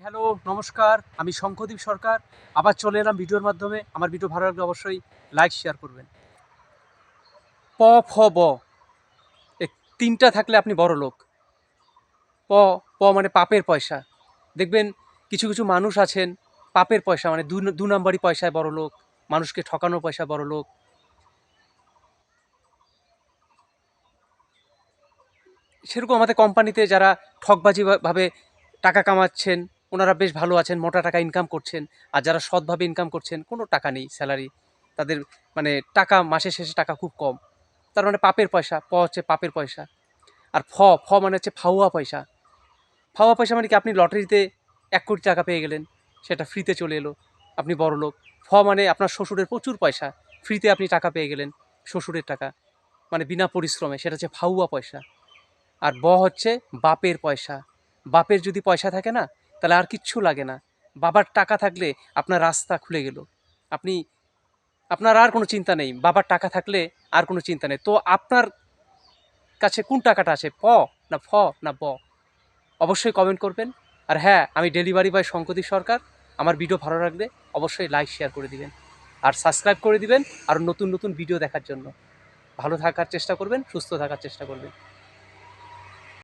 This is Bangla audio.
হ্যালো, নমস্কার। আমি শঙ্খদীপ সরকার। আবার চলে এলাম ভিডিওর মাধ্যমে। আমার ভিডিও ভালো লাগলে অবশ্যই লাইক, শেয়ার করবেন। প, ফ, ব, এই ৩টা থাকলে আপনি বড়লোক। প, প মানে পাপের পয়সা। দেখবেন কিছু কিছু মানুষ আছেন, পাপের পয়সা মানে দু নাম্বারি পয়সায় বড়লোক, মানুষকে ঠকানোর পয়সা বড়লোক। সেরকম আমাদের কোম্পানিতে যারা ঠকবাজিভাবে টাকা কামাচ্ছেন, ওনারা বেশ ভালো আছেন, মোটা টাকা ইনকাম করছেন। আর যারা সৎভাবে ইনকাম করছেন, কোনো টাকা নেই, স্যালারি তাদের, মানে টাকা মাসের শেষে টাকা খুব কম। তার মানে পাপের পয়সা। প হচ্ছে পাপের পয়সা। আর ফ, ফ মানে হচ্ছে ফাউয়া পয়সা। ফাউয়া পয়সা মানে কি, আপনি লটারিতে ১ কোটি টাকা পেয়ে গেলেন, সেটা ফ্রিতে চলে এলো, আপনি বড়লোক। ফ মানে আপনার শ্বশুরের প্রচুর পয়সা, ফ্রিতে আপনি টাকা পেয়ে গেলেন, শ্বশুরের টাকা, মানে বিনা পরিশ্রমে, সেটা হচ্ছে ফাউয়া পয়সা। আর ব হচ্ছে বাপের পয়সা। বাপের যদি পয়সা থাকে না, তাহলে আর কিচ্ছু লাগে না। বাবার টাকা থাকলে আপনার রাস্তা খুলে গেল। আপনি, আপনার আর কোনো চিন্তা নেই। বাবার টাকা থাকলে আর কোনো চিন্তা নেই। তো আপনার কাছে কোন টাকাটা আছে, প না ফ না ব? অবশ্যই কমেন্ট করবেন। আর হ্যাঁ, আমি ডেলিভারি বয় শঙ্কদীপ সরকার। আমার ভিডিও ভালো লাগলে অবশ্যই লাইক, শেয়ার করে দিবেন। আর সাবস্ক্রাইব করে দিবেন, আর নতুন নতুন ভিডিও দেখার জন্য। ভালো থাকার চেষ্টা করবেন, সুস্থ থাকার চেষ্টা করবেন।